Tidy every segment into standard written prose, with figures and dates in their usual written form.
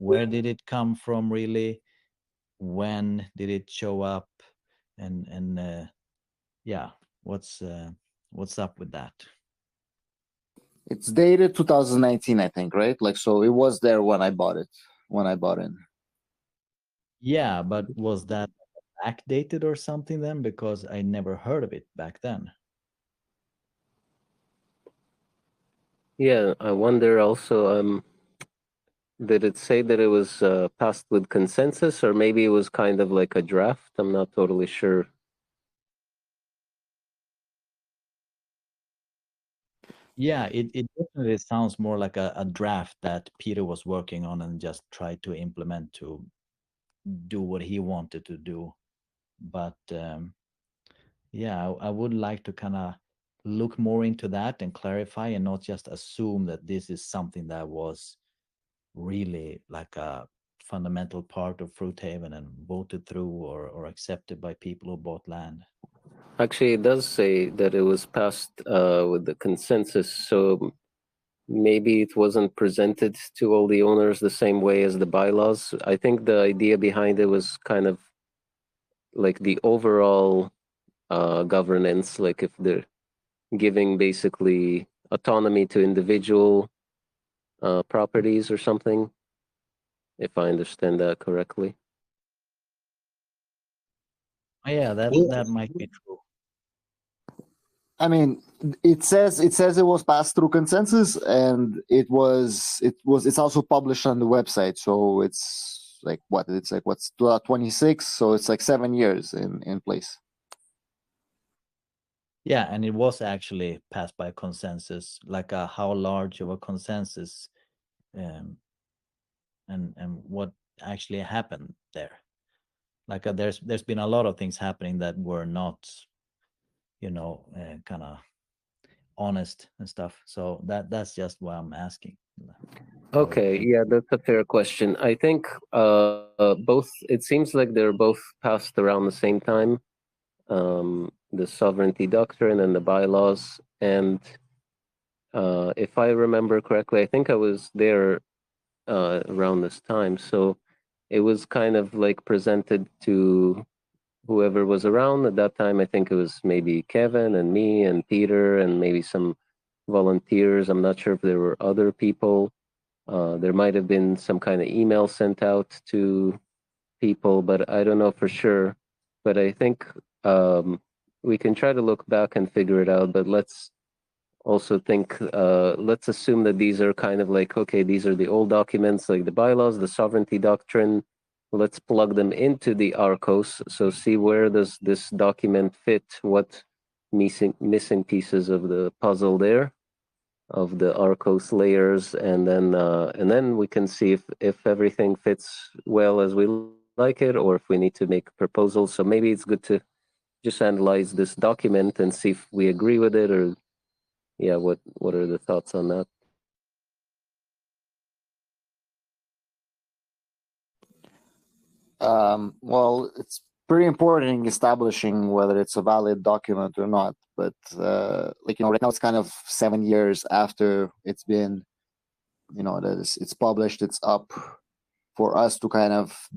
where did it come from really? When did it show up? And yeah, what's up with that? It's dated 2019, I think, right? Like, so it was there when I bought it, when I bought in. Yeah, but was that backdated or something then? Because I never heard of it back then. Yeah, I wonder also, did it say that it was passed with consensus, or maybe it was kind of like a draft? I'm not totally sure. Yeah, it definitely sounds more like a draft that Peter was working on and just tried to implement to do what he wanted to do. But yeah, I would like to kind of look more into that and clarify and not just assume that this is something that was really like a fundamental part of Fruithaven and voted through or accepted by people who bought land. Actually, it does say that it was passed with the consensus, so maybe it wasn't presented to all the owners the same way as the bylaws. I think the idea behind it was kind of like the overall governance, like if they're giving basically autonomy to individual properties or something, if I understand that correctly. Oh, yeah, that might be true. I mean, it says it was passed through consensus, and it's also published on the website. So it's like what? It's like what's 26? So it's like 7 years in place. Yeah, and it was actually passed by consensus, like how large of a consensus, um, and what actually happened there. Like there's been a lot of things happening that were not, kind of honest and stuff. So that's just why I'm asking. Okay, yeah, that's a fair question. I think both, it seems like they're both passed around the same time, the sovereignty doctrine and the bylaws. And if I remember correctly, I think I was there around this time. So it was kind of like presented to whoever was around at that time. I think it was maybe Kevin and me and Peter and maybe some volunteers. I'm not sure if there were other people. There might have been some kind of email sent out to people, but I don't know for sure. But I think we can try to look back and figure it out. But let's also think, let's assume that these are kind of like, okay, these are the old documents, like the bylaws, the sovereignty doctrine. Let's plug them into the Arcos. So see, where does this document fit? What missing pieces of the puzzle there, of the Arcos layers, and then we can see if everything fits well as we like it, or if we need to make proposals. So maybe it's good to just analyze this document and see if we agree with it, or yeah, what are the thoughts on that? Well, it's pretty important in establishing whether it's a valid document or not. But right now it's kind of 7 years after it's been, that it's published, it's up for us to kind of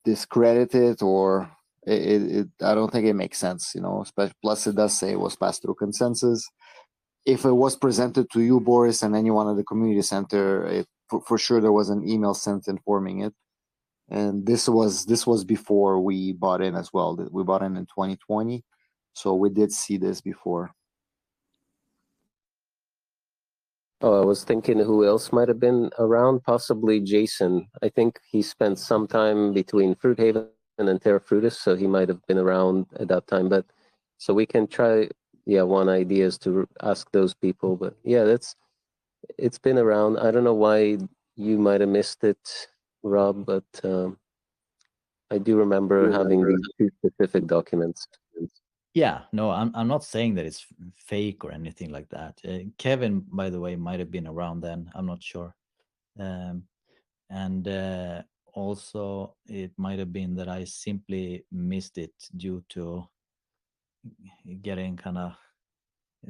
discredit it, or I don't think it makes sense, especially, plus it does say it was passed through consensus. If it was presented to you, Boris, and anyone at the community center, for sure there was an email sent informing it. And this was before we bought in as well. We bought in 2020, so we did see this before. Oh, I was thinking who else might have been around. Possibly Jason. I think he spent some time between Fruithaven and Terra Fruitus, so he might have been around at that time. But so we can try. Yeah, one idea is to ask those people. But yeah, it's been around. I don't know why you might have missed it, Rob, but I do remember having these two specific documents. Yeah, no, I'm not saying that it's fake or anything like that. Kevin, by the way, might have been around then. I'm not sure. Um, and also, it might have been that I simply missed it due to getting kind of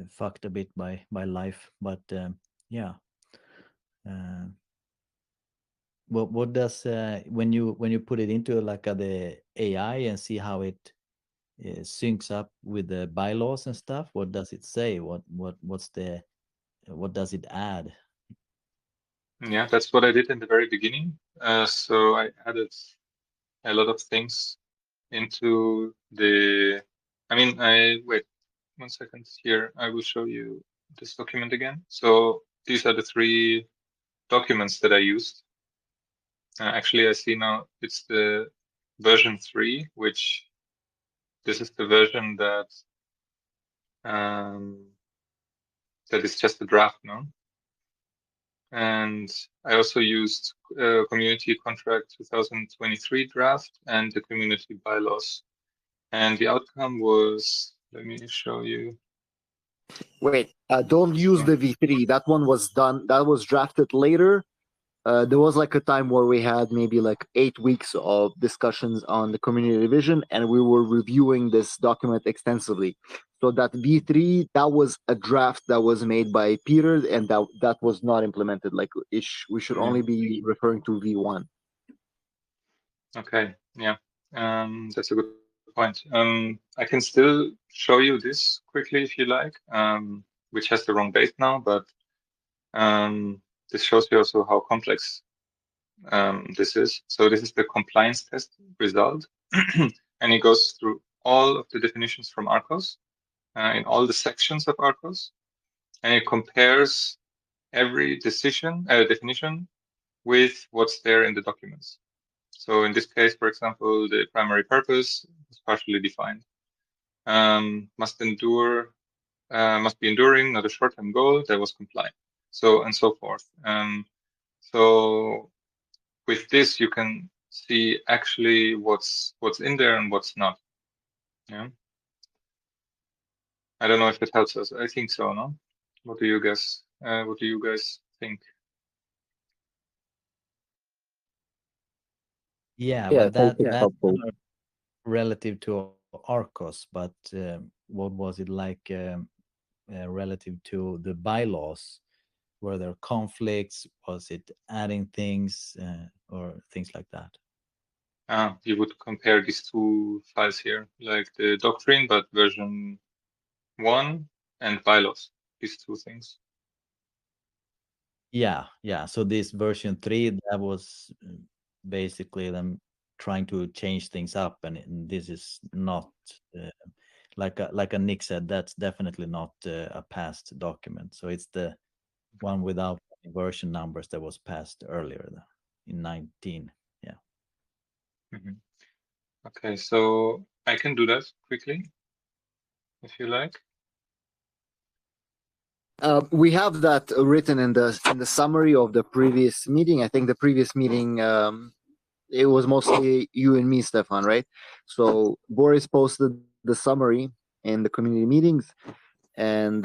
fucked a bit by life. But yeah, uh, what does when you put it into like the AI and see how it syncs up with the bylaws and stuff? What does it say? What does it add? Yeah, that's what I did in the very beginning. So I added a lot of things into the. I mean, wait 1 second here. I will show you this document again. So these are the 3 documents that I used. Actually, I see now it's the version 3, which this is the version that that is just a draft now. And I also used Community Contract 2023 draft and the community bylaws. And the outcome was, let me show you. Wait, don't use the V3. That one was done. That was drafted later. There was like a time where we had maybe like 8 weeks of discussions on the community division, and we were reviewing this document extensively. So that V3, that was a draft that was made by Peter, and that was not implemented. Like we should only be referring to V1. Okay, yeah, that's a good point. I can still show you this quickly if you like, which has the wrong date now, but this shows you also how complex this is. So this is the compliance test result, and it goes through all of the definitions from ARCOS in all the sections of ARCOS, and it compares every definition with what's there in the documents. So in this case, for example, the primary purpose is partially defined. Must be enduring, not a short-term goal. That was compliant. So and so forth. So with this, you can see actually what's in there and what's not. Yeah. I don't know if it helps us. I think so. No. What do you guys? What do you guys think? Yeah, Yeah, I but think it's that's helpful. relative to Arcos, but what was it like relative to the bylaws? Were there conflicts? Was it adding things or things like that? You would compare these 2 files here, like the doctrine, but version 1 and bylaws, these 2 things. Yeah. So this version 3, that was basically them trying to change things up, and this is not like a Nick said. That's definitely not a passed document. So it's the one without version numbers that was passed earlier in 19. Yeah. Okay, so I can do that quickly if you like. We have that written in the summary of the previous meeting. I think the previous meeting it was mostly you and me, Stefan, right? So Boris posted the summary in the community meetings, and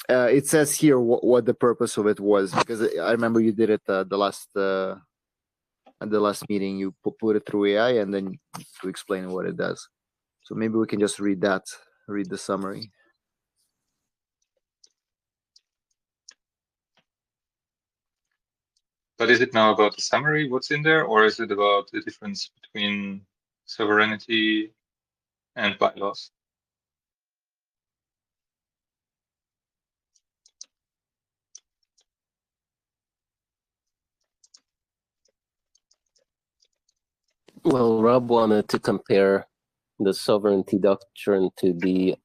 it says here what the purpose of it was, because I remember you did it at the last meeting. You put it through AI and then to explain what it does. So maybe we can just read the summary. But is it now about the summary, what's in there, or is it about the difference between sovereignty and bylaws? Well, Rob wanted to compare the sovereignty doctrine to the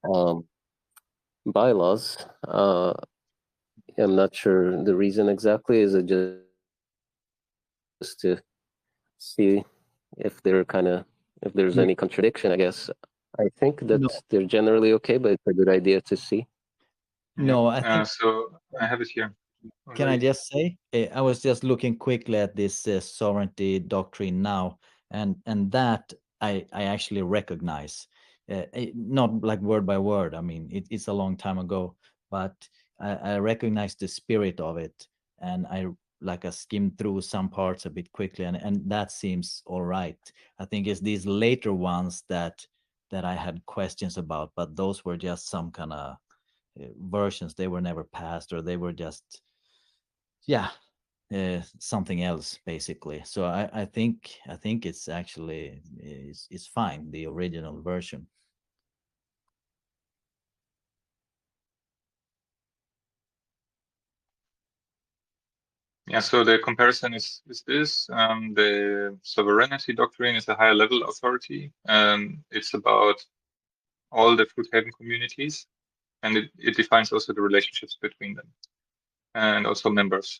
bylaws. I'm not sure the reason exactly. Is it just to see if if there's any contradiction? I guess I think that No. they're generally okay, but it's a good idea to see. No, I think. So I have it here. Can I just say, I was just looking quickly at this sovereignty doctrine now, and that I actually recognize, not like word by word. I mean, it's a long time ago, but I recognize the spirit of it, and I skimmed through some parts a bit quickly, and that seems all right. I think it's these later ones that I had questions about, but those were just some kind of versions. They were never passed, or they were just, yeah, something else basically. So I think it's actually it's fine, the original version. Yeah, so the comparison is this. The sovereignty doctrine is a higher level authority. It's about all the Fruithaven communities, and it defines also the relationships between them, and also members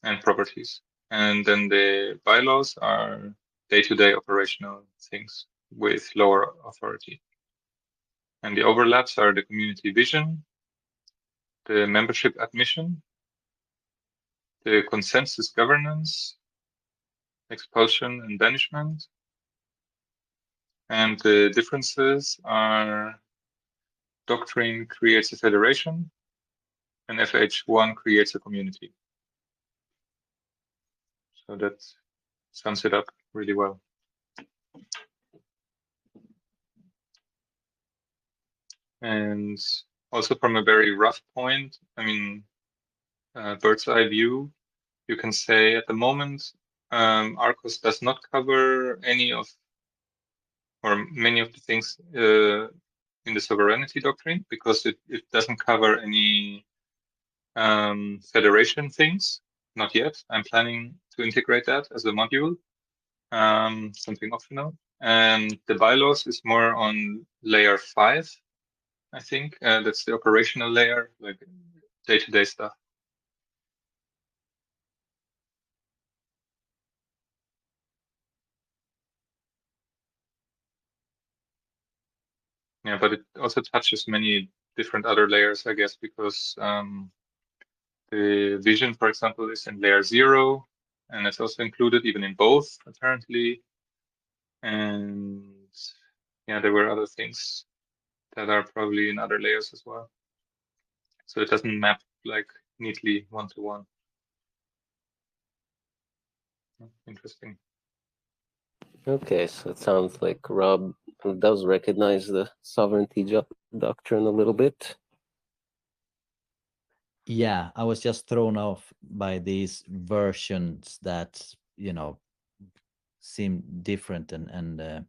and properties. And then the bylaws are day-to-day operational things with lower authority. And the overlaps are the community vision, the membership admission, the consensus governance, expulsion and banishment. And the differences are doctrine creates a federation and FH1 creates a community. So that sums it up really well. And also from a very rough point, I mean, bird's eye view, you can say at the moment, Arcos does not cover any of or many of the things in the sovereignty doctrine because it doesn't cover any federation things. Not yet. I'm planning to integrate that as a module, something optional. And the bylaws is more on layer 5, I think. That's the operational layer, like day-to-day stuff. Yeah, but it also touches many different other layers, I guess, because the vision, for example, is in layer 0, and it's also included even in both, apparently. And yeah, there were other things that are probably in other layers as well. So it doesn't map like neatly one-to-one. Interesting. Okay, so it sounds like Rob does recognize the sovereignty doctrine a little bit. Yeah, I was just thrown off by these versions that, you know, seem different, and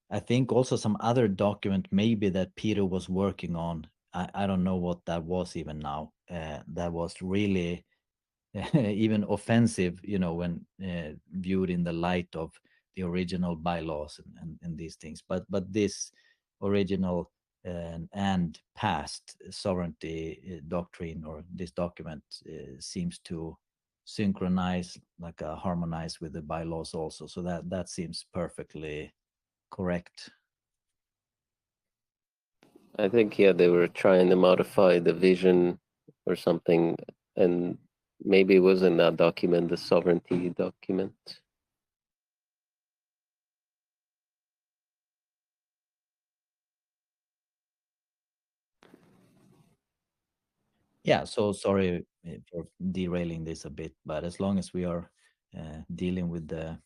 I think also some other document maybe that Peter was working on. I don't know what that was even now. That was really even offensive, you know, when viewed in the light of the original bylaws and these things. But this original and past sovereignty doctrine, or this document, seems to synchronize, like harmonize with the bylaws also. So that seems perfectly correct. I think, yeah, they were trying to modify the vision or something, and maybe it was in that document, the sovereignty document. Yeah, so sorry for derailing this a bit, but as long as we are dealing with the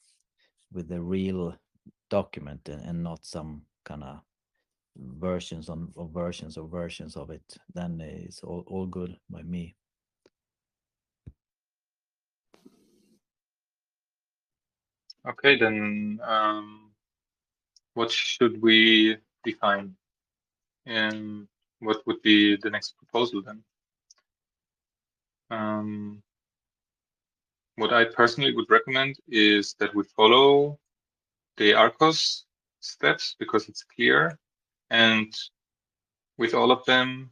real document, and not some kind of versions of versions of it, then it's all good by me. Okay, then what should we define? And what would be the next proposal then? What I personally would recommend is that we follow the Arcos steps because it's clear, and with all of them,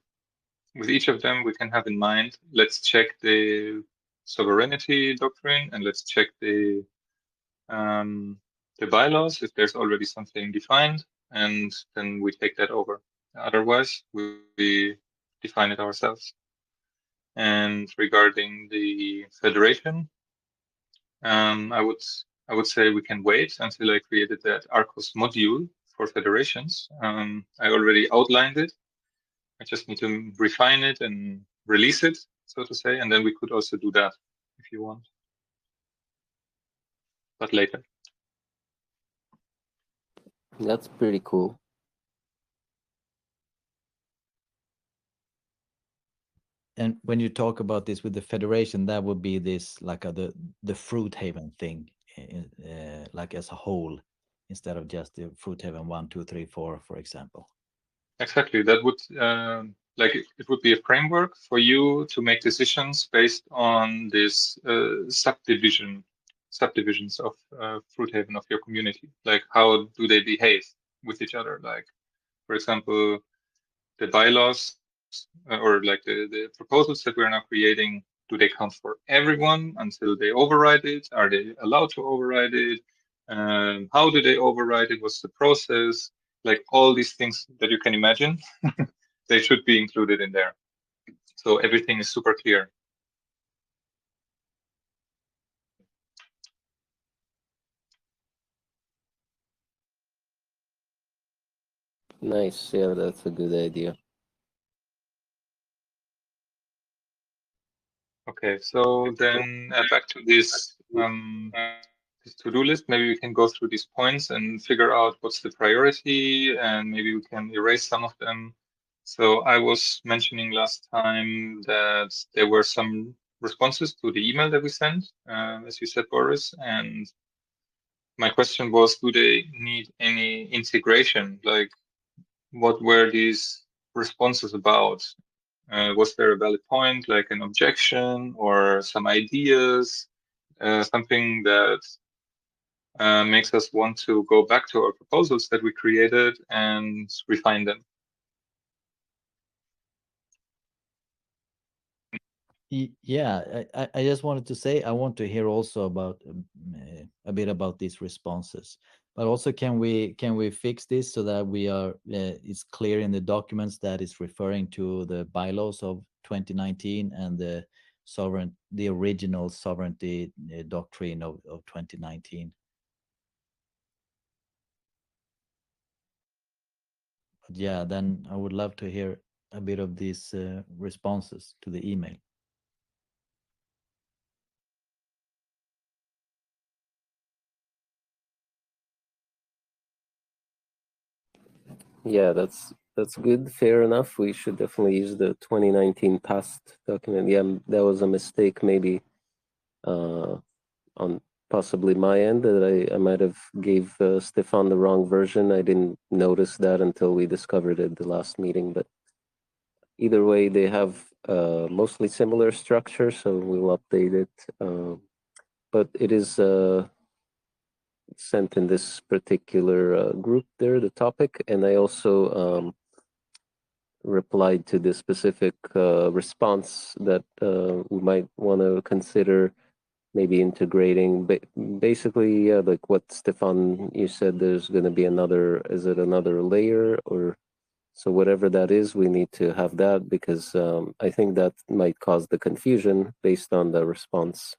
with each of them, we can have in mind, let's check the sovereignty doctrine and let's check the bylaws if there's already something defined, and then we take that over. Otherwise, we define it ourselves. And regarding the federation, I would say we can wait until I created that Arcos module for federations. I already outlined it. I just need to refine it and release it, so to say, and then we could also do that if you want, but later. That's pretty cool. And when you talk about this with the federation, that would be this like the fruit haven thing, like as a whole, instead of just the fruit haven 1, 2, 3, 4, for example. Exactly. That would like it would be a framework for you to make decisions based on this subdivisions of fruit haven of your community. Like how do they behave with each other? Like, for example, the bylaws or like the proposals that we're now creating, do they count for everyone until they override it? Are they allowed to override it? How do they override it? What's the process? Like all these things that you can imagine, they should be included in there. So everything is super clear. Nice. Yeah, that's a good idea. Okay, so then back to this to-do list. Maybe we can go through these points and figure out what's the priority, and maybe we can erase some of them. So I was mentioning last time that there were some responses to the email that we sent, as you said, Boris. And my question was, do they need any integration? Like, what were these responses about? Was there a valid point, like an objection or some ideas, something that makes us want to go back to our proposals that we created and refine them? Yeah, I just wanted to say I want to hear also about a bit about these responses, but also can we fix this so that we are it's clear in the documents that it's referring to the bylaws of 2019 and the original sovereignty doctrine of 2019. But yeah, then I would love to hear a bit of these responses to the email. Yeah, that's good. Fair enough. We should definitely use the 2019 past document. Yeah, that was a mistake maybe on possibly my end that I might have gave Stefan the wrong version. I didn't notice that until we discovered it the last meeting. But either way, they have mostly similar structure, so we'll update it. But it is sent in this particular group there, the topic, and I also replied to the specific response that we might want to consider maybe integrating. Basically, yeah, like what Stefan, you said, there's going to be another, is it another layer or so whatever that is, we need to have that because I think that might cause the confusion based on the response.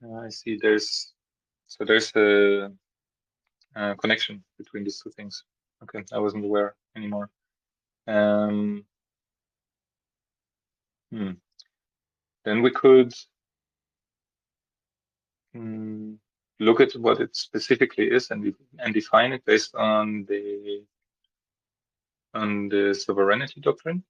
I see. There's a connection between these two things. Okay, I wasn't aware anymore. Then we could look at what it specifically is and define it based on the sovereignty doctrine.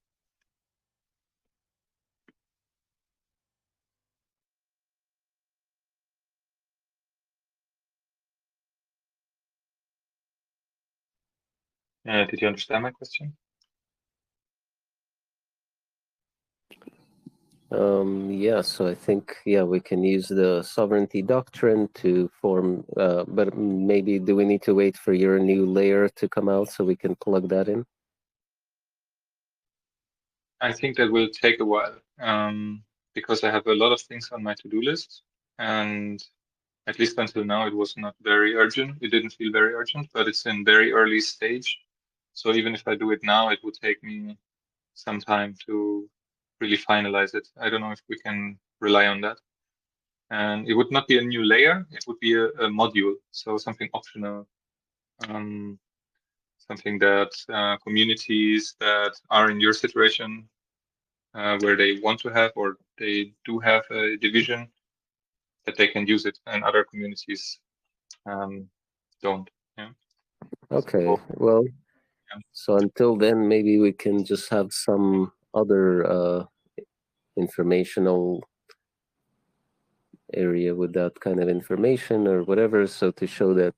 Did you understand my question? Yeah, so I think, yeah, we can use the sovereignty doctrine to form, but maybe do we need to wait for your new layer to come out so we can plug that in? I think that will take a while because I have a lot of things on my to-do list, and at least until now, it was not very urgent. It didn't feel very urgent, but it's in very early stage. So even if I do it now, it would take me some time to really finalize it. I don't know if we can rely on that. And it would not be a new layer, it would be a module, so something optional, something that communities that are in your situation, where they want to have or they do have a division, that they can use it, and other communities don't. Yeah. Okay, So, well, yeah. so until then, maybe we can just have some other informational area with that kind of information or whatever, so to show that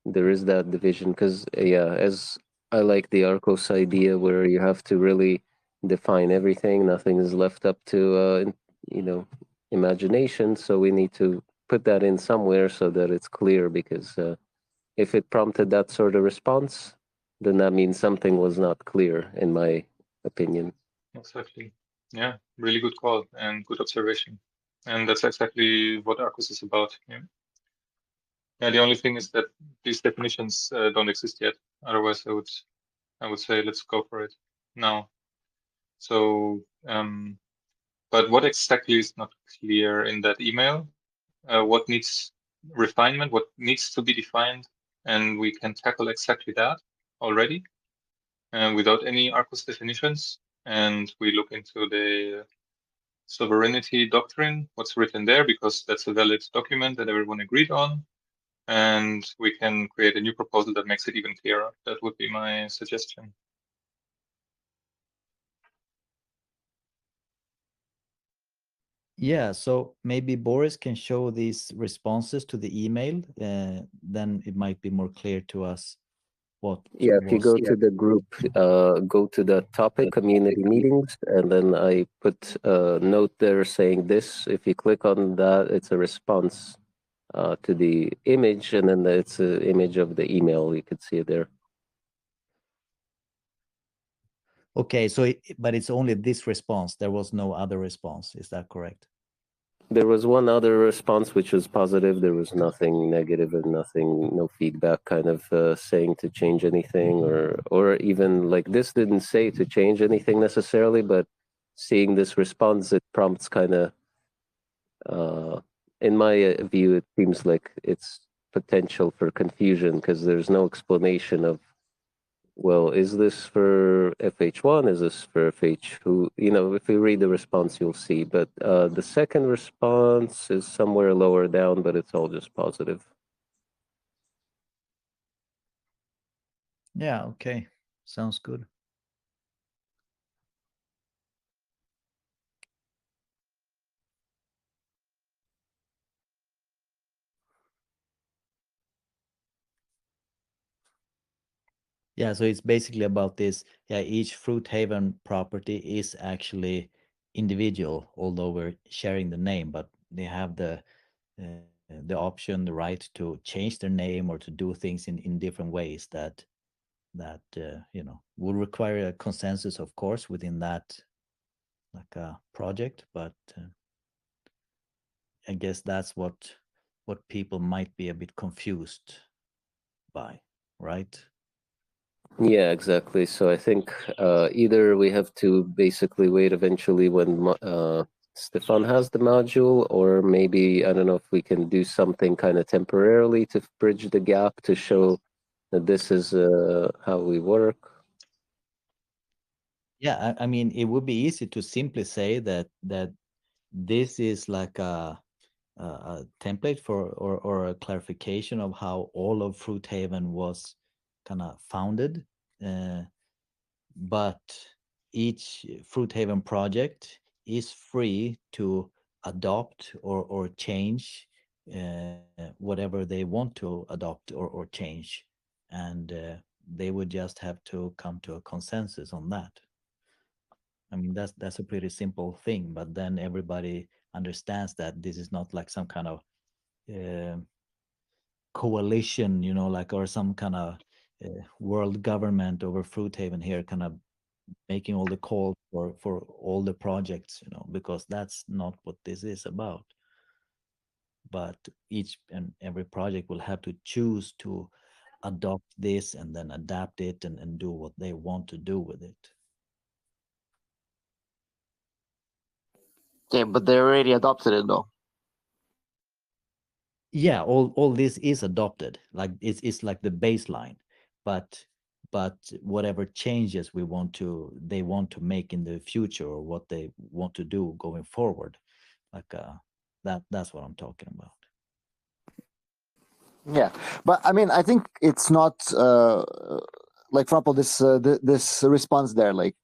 there is that division. Because yeah, as I like the Arcos idea where you have to really define everything, nothing is left up to you know, imagination. So we need to put that in somewhere so that it's clear, because if it prompted that sort of response, then that means something was not clear, in my opinion. Exactly. Yeah, really good call and good observation. And that's exactly what Arcus is about. Yeah. Yeah, the only thing is that these definitions don't exist yet. Otherwise, I would say let's go for it now. So, but what exactly is not clear in that email? What needs refinement? What needs to be defined? And we can tackle exactly that already without any Arcus definitions. And we look into the sovereignty doctrine, what's written there, because that's a valid document that everyone agreed on. And we can create a new proposal that makes it even clearer. That would be my suggestion. Yeah, so maybe Boris can show these responses to the email. Then it might be more clear to us what Yeah, if you was. go to the group, go to the topic, community meetings, and then I put a note there saying this. If you click on that, it's a response to the image, and then it's an image of the email. You could see it there. Okay, so but it's only this response. There was no other response. Is that correct? There was one other response which was positive. There was nothing negative and nothing, no feedback, kind of saying to change anything, or even like this didn't say to change anything necessarily, but seeing this response, it prompts kind of, in my view, it seems like it's potential for confusion because there's no explanation of, well, is this for FH1? Is this for FH2? You know, if you read the response, you'll see. But the second response is somewhere lower down, but it's all just positive. Yeah, okay. Sounds good. Yeah, so it's basically about this. Yeah, each fruit haven property is actually individual, although we're sharing the name, but they have the option, the right to change their name or to do things in different ways that will require a consensus, of course, within that like a project. But I guess that's what people might be a bit confused by, right? Yeah, exactly. So I think either we have to basically wait eventually when Stefan has the module, or maybe, I don't know if we can do something kind of temporarily to bridge the gap to show that this is how we work. Yeah, I mean, it would be easy to simply say that this is like a template for or a clarification of how all of Fruithaven was kind of founded. Uh, but each Fruithaven project is free to adopt or change whatever they want to adopt or change. And they would just have to come to a consensus on that. I mean, that's a pretty simple thing, but then everybody understands that this is not like some kind of uh, coalition, like, or some kind of world government over Fruithaven here, kind of making all the calls for all the projects, because that's not what this is about. But each and every project will have to choose to adopt this and then adapt it and do what they want to do with it. Okay, but they already adopted it though. Yeah, all this is adopted, like it's like the baseline, but whatever changes they want to make in the future, or what they want to do going forward, like that's what I'm talking about. Yeah, but I mean, I think it's not like, for example, this response there, like,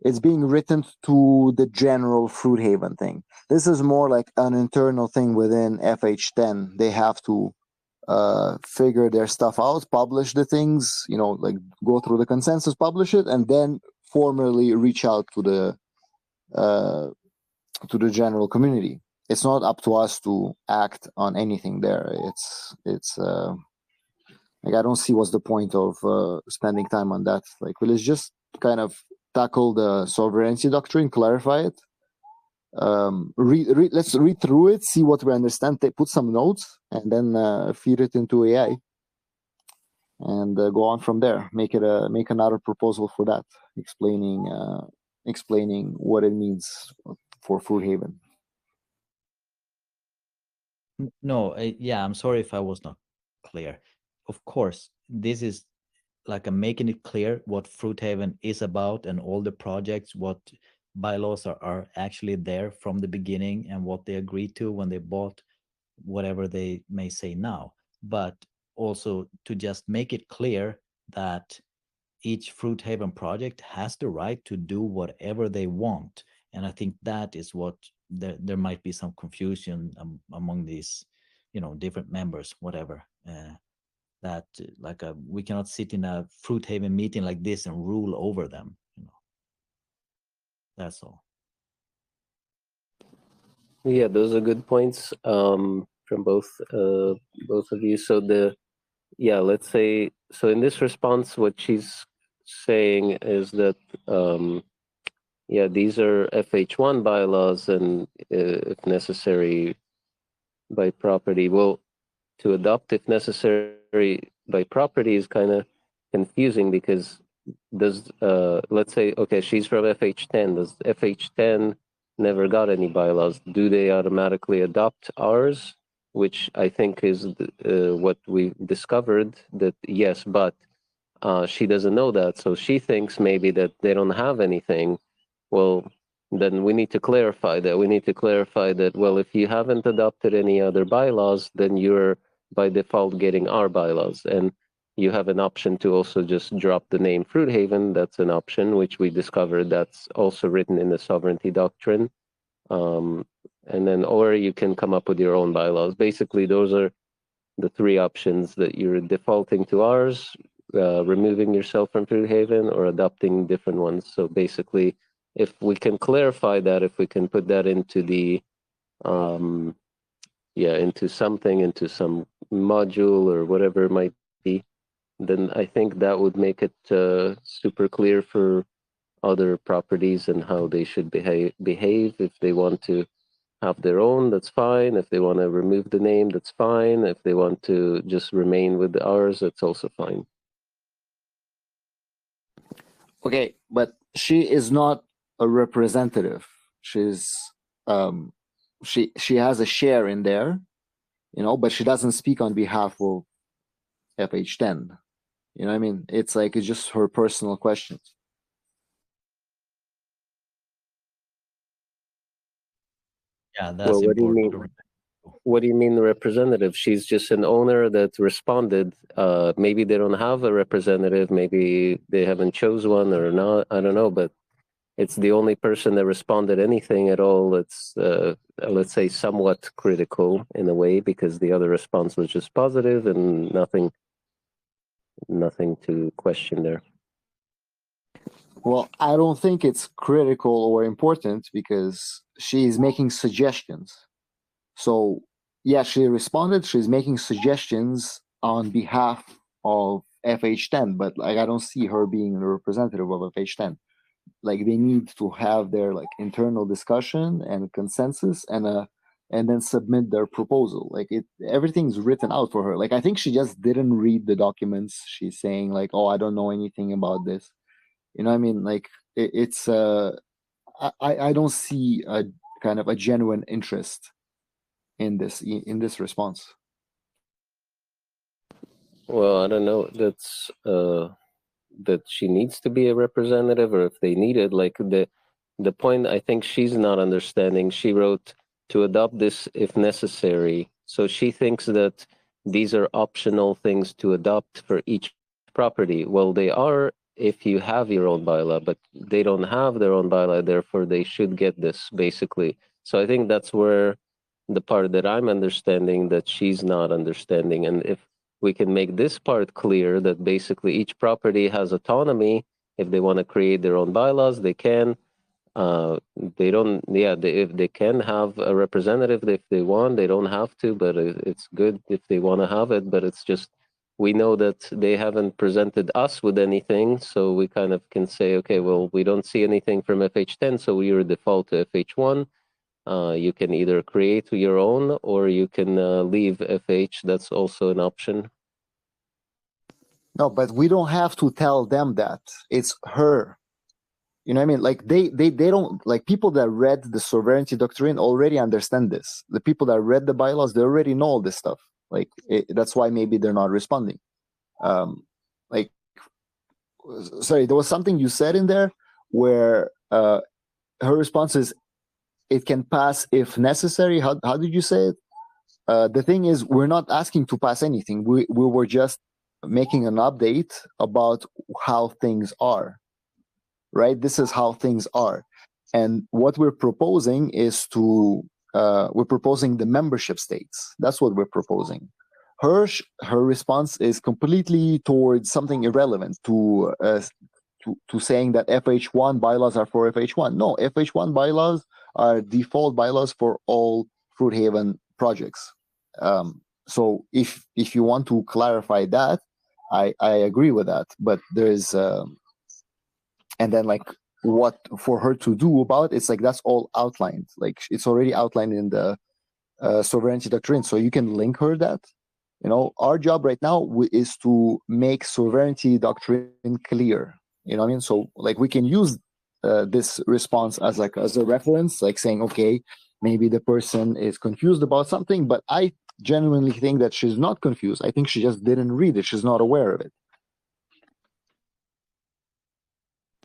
it's being written to the general Fruithaven thing. This is more like an internal thing within FH10. They have to figure their stuff out, publish the things, like go through the consensus, publish it, and then formally reach out uh, to the general community. It's not up to us to act on anything there. It's like, I don't see what's the point of spending time on that. Like, let's just kind of tackle the sovereignty doctrine, clarify it. Let's read through it, see what we understand, put some notes, and then feed it into AI, and go on from there. Make another proposal for that, explaining what it means for Fruithaven. No, yeah, I'm sorry if I was not clear. Of course, this is like making it clear what Fruithaven is about and all the projects, what bylaws are actually there from the beginning and what they agreed to when they bought whatever they may say now. But also to just make it clear that each Fruithaven project has the right to do whatever they want. And I think that is what there might be some confusion among these, different members, whatever. That like we cannot sit in a Fruithaven meeting like this and rule over them. That's all. Yeah, those are good points from both of you. So let's say, so in this response, what she's saying is that these are FH1 bylaws, and if necessary by property. Well, to adopt if necessary by property is kind of confusing, because does let's say, okay, she's from FH10. Does FH10 never got any bylaws? Do they automatically adopt ours? Which I think is what we discovered, that yes, but she doesn't know that. So she thinks maybe that they don't have anything. Well, then we need to clarify that. We need to clarify that, well, if you haven't adopted any other bylaws, then you're by default getting our bylaws. And you have an option to also just drop the name Fruithaven. That's an option, which we discovered that's also written in the sovereignty doctrine. And then, or you can come up with your own bylaws. Basically, those are the three options: that you're defaulting to ours, removing yourself from Fruithaven, or adopting different ones. So basically, if we can clarify that, if we can put that into the into something, into some module or whatever it might be, then I think that would make it super clear for other properties and how they should behave. If they want to have their own, that's fine. If they want to remove the name, that's fine. If they want to just remain with ours, that's also fine. Okay, but she is not a representative. She's she has a share in there, but she doesn't speak on behalf of FH10. You know what I mean? It's like, it's just her personal questions. Yeah, that's Well, what do you important. mean? What do you mean representative? She's just an owner that responded. Maybe they don't have a representative. Maybe they haven't chose one or not. I don't know, but it's the only person that responded anything at all. That's let's say somewhat critical in a way, because the other response was just positive and nothing to question there. Well, I don't think it's critical or important, because she's making suggestions. So yeah, she responded. She's making suggestions on behalf of FH10, but like, I don't see her being the representative of FH10. Like, they need to have their like internal discussion and consensus, and then submit their proposal. Like, everything's written out for her. Like, I think she just didn't read the documents. She's saying like, oh, I don't know anything about this. You know what I mean? Like, it's I don't see a kind of a genuine interest in this response. Well, I don't know. That's that she needs to be a representative, or if they need it. Like the point I think she's not understanding. She wrote to adopt this if necessary. So she thinks that these are optional things to adopt for each property. Well, they are if you have your own bylaw, but they don't have their own bylaw, therefore they should get this, basically. So I think that's where the part that I'm understanding that she's not understanding. And if we can make this part clear, that basically each property has autonomy. If they want to create their own bylaws, they can. They don't, yeah, if they can have a representative if they want, they don't have to, but it's good if they want to have it. But it's just, we know that they haven't presented us with anything, so we kind of can say, okay, well, we don't see anything from FH10, so we are default to FH1. You can either create your own or you can leave FH. That's also an option. No, but we don't have to tell them that. It's her. You know what I mean? Like they don't, like, people that read the sovereignty doctrine already understand this. The people that read the bylaws, they already know all this stuff. Like that's why maybe they're not responding. Like, sorry, there was something you said in there where her response is, it can pass if necessary. How did you say it? The thing is, we're not asking to pass anything. We were just making an update about how things are. Right? This is how things are. And what we're proposing is we're proposing the membership states. That's what we're proposing. Her response is completely towards something irrelevant to saying that FH1 bylaws are for FH1. No, FH1 bylaws are default bylaws for all Fruithaven projects. So if you want to clarify that, I agree with that. But there's and then, like, what for her to do about it, it's like that's all outlined. Like, it's already outlined in the sovereignty doctrine. So you can link her that. You know, our job right now is to make sovereignty doctrine clear. You know what I mean? So, like, we can use this response as a reference, like saying, okay, maybe the person is confused about something, but I genuinely think that she's not confused. I think she just didn't read it. She's not aware of it.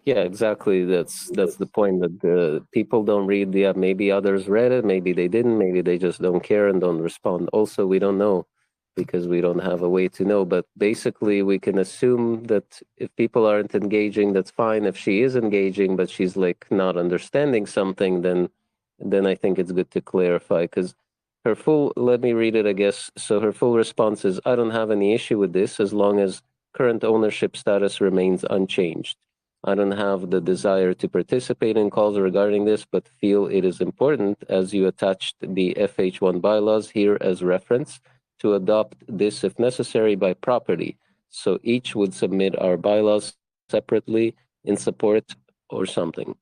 Yeah, exactly. That's the point, that the people don't read. Yeah, maybe others read it, maybe they didn't, maybe they just don't care and don't respond. Also, we don't know because we don't have a way to know. But basically, we can assume that if people aren't engaging, that's fine. If she is engaging, but she's like not understanding something, then I think it's good to clarify, because her full, let me read it, I guess. So her full response is, I don't have any issue with this as long as current ownership status remains unchanged. I don't have the desire to participate in calls regarding this, but feel it is important, as you attached the FH1 bylaws here as reference, to adopt this if necessary by property. So each would submit our bylaws separately in support or something.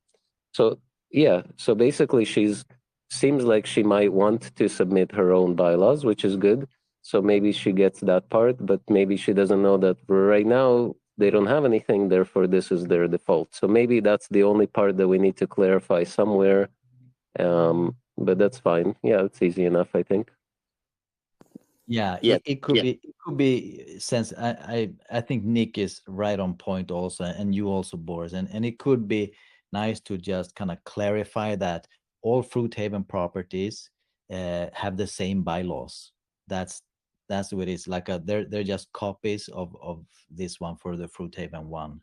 So yeah, so basically seems like she might want to submit her own bylaws, which is good. So maybe she gets that part, but maybe she doesn't know that right now they don't have anything, therefore this is their default. So maybe that's the only part that we need to clarify somewhere. But that's fine. Yeah, it's easy enough, I think. Yeah, it could be since I think Nick is right on point also, and you also, Boris, and it could be nice to just kind of clarify that all Fruithaven properties have the same bylaws. That's what it is. Like they're just copies of this one for the Fruithaven one.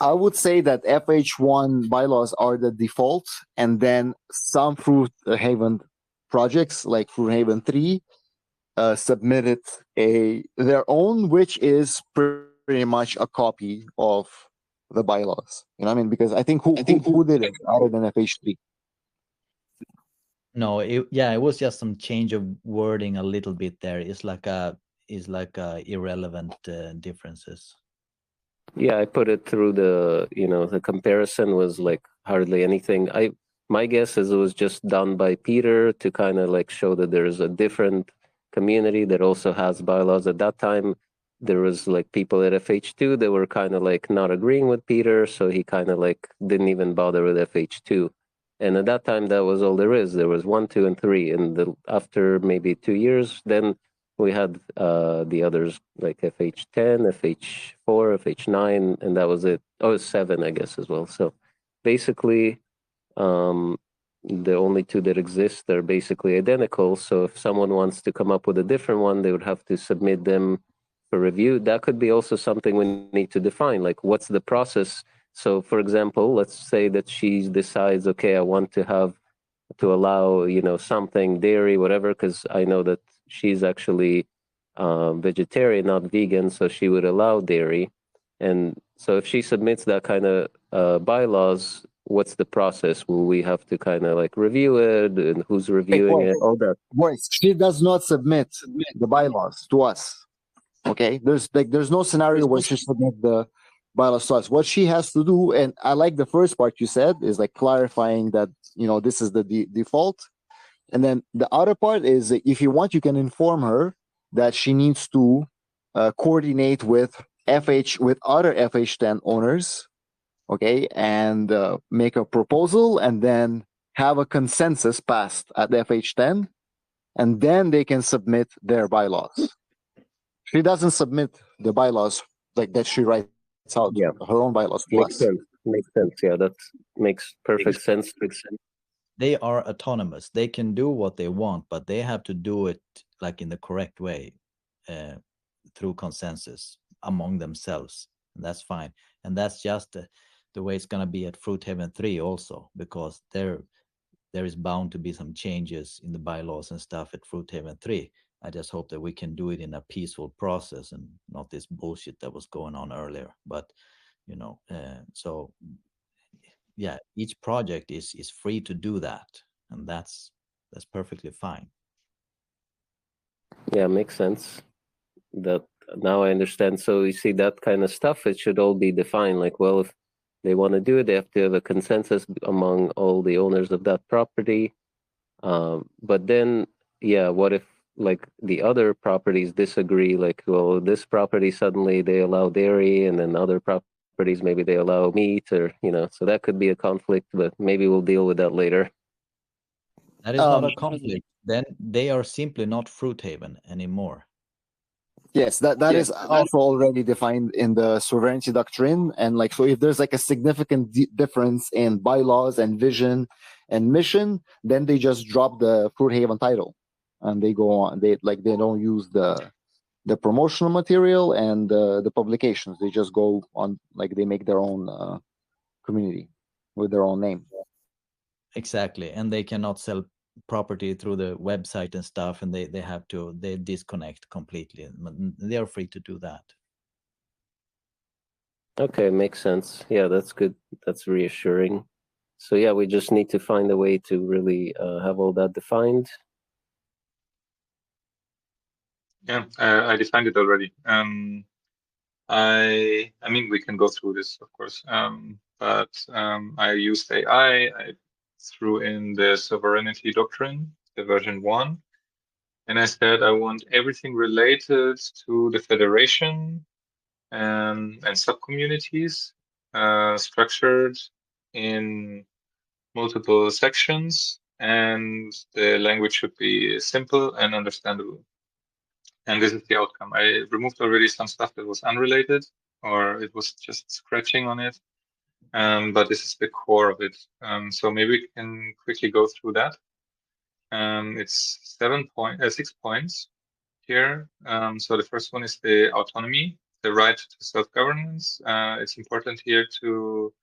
I would say that FH1 bylaws are the default, and then some Fruithaven projects like Fruithaven 3 submitted their own, which is pretty much a copy of the bylaws. You know what I mean? Because I think who did it other than FH3? No, it was just some change of wording a little bit there. It's like irrelevant differences. Yeah, I put it through the comparison was like hardly anything. My guess is it was just done by Peter to kind of like show that there's a different community that also has bylaws. At that time, there was like people at FH2 that were kind of like not agreeing with Peter, so he kind of like didn't even bother with FH2. And at that time, that was all there is. There was 1, 2, and 3. And after maybe 2 years, then we had the others like FH10, FH4, FH9, and that was it. Oh, 7, I guess, as well. So basically, the only two that exist are basically identical. So if someone wants to come up with a different one, they would have to submit them for review. That could be also something we need to define, like what's the process. So for example, let's say that she decides, okay, I want to allow, you know, something, dairy, whatever, because I know that she's actually vegetarian, not vegan, so she would allow dairy. And so if she submits that kind of bylaws, what's the process? Will we have to kind of like review it, and who's reviewing it? All that. Boys, she does not submit the bylaws to us. Okay, there's no scenario where she submit the bylaws to us. What she has to do, and I like the first part you said, is like clarifying that, you know, this is the default. And then the other part is, if you want, you can inform her that she needs to coordinate with other FH10 owners, okay, and make a proposal, and then have a consensus passed at FH10, and then they can submit their bylaws. She doesn't submit the bylaws like that. She writes out her own bylaws to Makes us. sense. Makes sense. Yeah, that makes perfect sense. They are autonomous. They can do what they want, but they have to do it like in the correct way, through consensus among themselves. And that's fine. And that's just the way it's going to be at Fruithaven 3 also, because there is bound to be some changes in the bylaws and stuff at Fruithaven 3. I just hope that we can do it in a peaceful process and not this bullshit that was going on earlier. But, you know, so yeah, each project is free to do that, and that's perfectly fine. Yeah, makes sense. That now I understand. So you see that kind of stuff, it should all be defined. Like, well, if they want to do it, they have to have a consensus among all the owners of that property. But then, yeah, what if like the other properties disagree? Like, well, this property suddenly they allow dairy, and then other properties maybe they allow meat, or you know, so that could be a conflict. But maybe we'll deal with that later. That is not a conflict. Then they are simply not Fruithaven anymore. Yes, that is also already defined in the sovereignty doctrine. And like, so if there's like a significant difference in bylaws and vision and mission, then they just drop the Fruithaven title, and they go on. They don't use the promotional material and the publications. They just go on, like they make their own community with their own name. Exactly, and they cannot sell property through the website and stuff, and they disconnect completely. They are free to do that. Okay, makes sense. Yeah, that's good. That's reassuring. So yeah, we just need to find a way to really have all that defined. Yeah, I defined it already. I mean, we can go through this, of course, but I used AI. I threw in the sovereignty doctrine, the version 1, and I said I want everything related to the federation and sub-communities structured in multiple sections, and the language should be simple and understandable. And this is the outcome. I removed already some stuff that was unrelated, or it was just scratching on it. But this is the core of it. So maybe we can quickly go through that. It's 6 points here. So the first one is the autonomy, the right to self-governance. It's important here to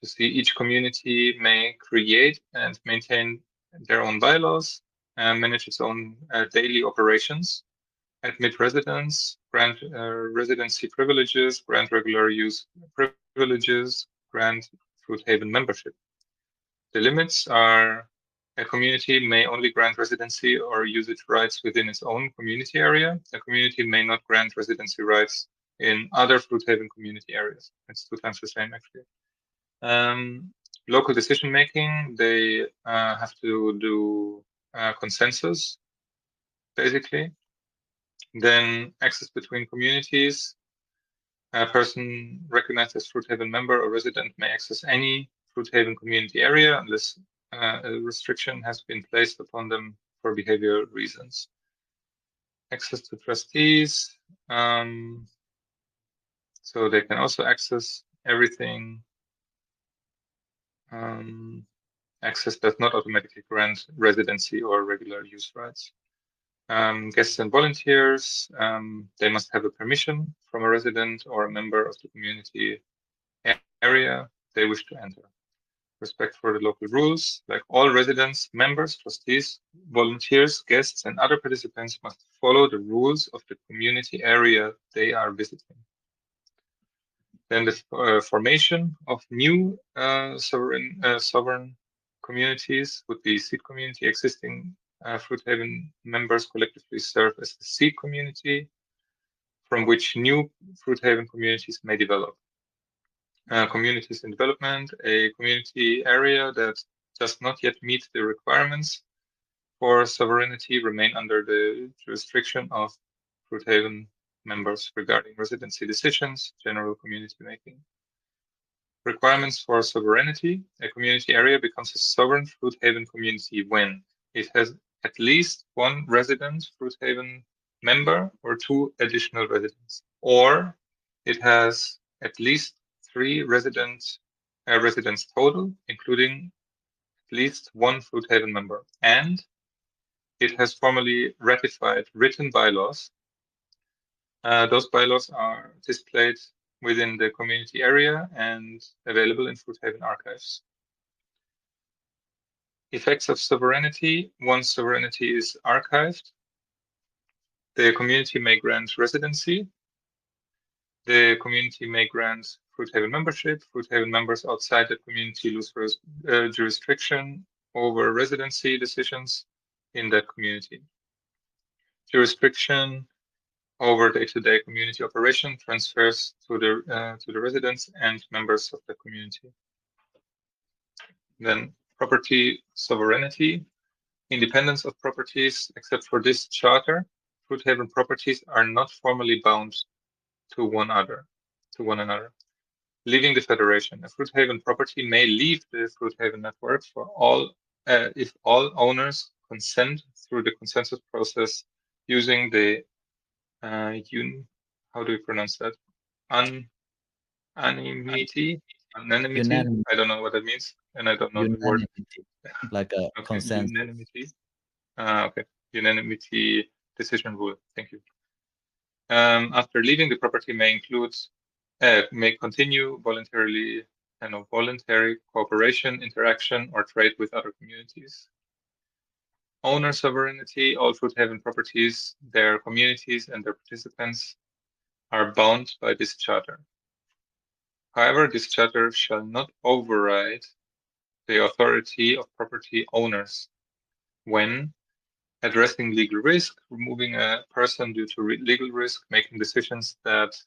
see each community may create and maintain their own bylaws and manage its own daily operations, admit residents, grant residency privileges, grant regular use privileges, grant Fruithaven membership. The limits are: a community may only grant residency or usage rights within its own community area. A community may not grant residency rights in other Fruithaven community areas. It's 2 times the same, actually. Local decision making, they have to do consensus, basically. Then access between communities. A person recognized as Fruithaven member or resident may access any Fruithaven community area unless a restriction has been placed upon them for behavioral reasons. Access to trustees. So they can also access everything. access does not automatically grant residency or regular use rights. Guests and volunteers, they must have a permission from a resident or a member of the community area they wish to enter. Respect for the local rules, like all residents, members, trustees, volunteers, guests, and other participants must follow the rules of the community area they are visiting. Then the formation of new sovereign communities would be seed community. Existing Fruithaven members collectively serve as the seed community from which new Fruithaven communities may develop. Communities in development, a community area that does not yet meet the requirements for sovereignty remain under the jurisdiction of Fruithaven members regarding residency decisions, general community making. Requirements for sovereignty. A community area becomes a sovereign Fruithaven community when it has at least one resident Fruithaven member or 2 additional residents, or it has at least 3 residents total, including at least 1 Fruithaven member, and it has formally ratified written bylaws. Those bylaws are displayed within the community area and available in Fruithaven archives. Effects of sovereignty. Once sovereignty is archived, the community may grant residency. The community may grant Fruithaven membership. Fruithaven members outside the community lose jurisdiction over residency decisions in that community. Jurisdiction over day-to-day community operation transfers to the residents and members of the community. Then property sovereignty, independence of properties, except for this charter, Fruithaven properties are not formally bound to one another. Leaving the federation, a Fruithaven property may leave the Fruithaven network for all if all owners consent through the consensus process using the how do you pronounce that? Unanimity? Unanimity. I don't know what that means, and I don't know the word. Unanimity, like a Okay, consensus. unanimity. Okay, unanimity decision rule. Thank you. After leaving, the property may continue voluntary cooperation, interaction, or trade with other communities. Owner sovereignty. All Fruithaven properties, their communities, and their participants are bound by this charter. However, this charter shall not override the authority of property owners when addressing legal risk, removing a person due to legal risk, making decisions that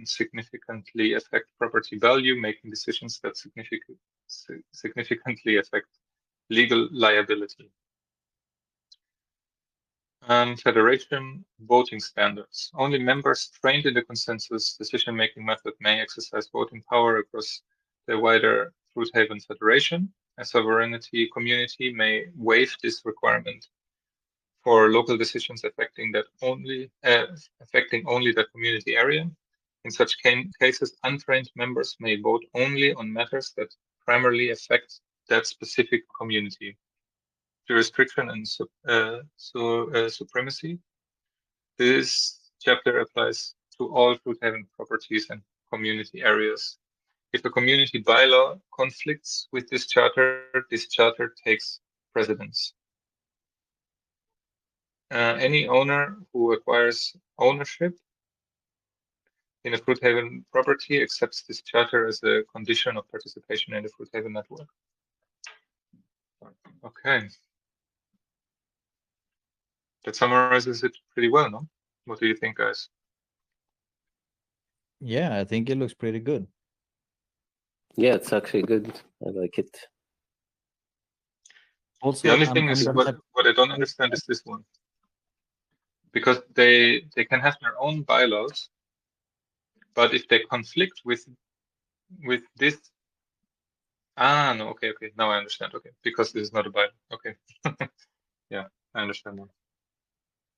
significantly affect property value, making decisions that significantly affect legal liability. Federation voting standards. Only members trained in the consensus decision-making method may exercise voting power across the wider Fruithaven Federation. A sovereignty community may waive this requirement for local decisions affecting only that community area. In such cases, untrained members may vote only on matters that primarily affect that specific community. Jurisdiction and supremacy. This chapter applies to all Fruithaven properties and community areas. If a community bylaw conflicts with this charter takes precedence. Any owner who acquires ownership in a Fruithaven property accepts this charter as a condition of participation in the Fruithaven network. Okay. That summarizes it pretty well, no? What do you think, guys? Yeah, I think it looks pretty good. Yeah, it's actually good. I like it. Also, the only thing is what I don't understand is this one. Because they can have their own bylaws, but if they conflict with this, no, okay, now I understand. Okay, because this is not a bylaw. Okay, yeah, I understand now.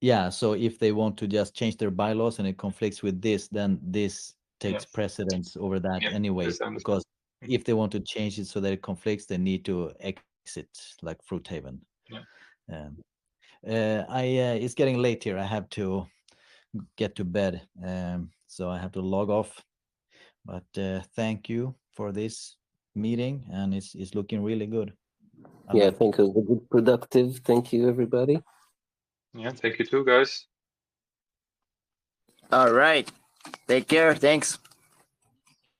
Yeah, so if they want to just change their bylaws and it conflicts with this, then this takes precedence over that anyway. Because if they want to change it so that it conflicts, they need to it like Fruit Haven. Yeah. It's getting late here. I have to get to bed, so I have to log off. But thank you for this meeting, and it's looking really good. I think it was a good productive. Thank you, everybody. Yeah, thank you too, guys. All right. Take care. Thanks.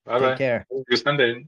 Bye Take bye. care. See you Sunday.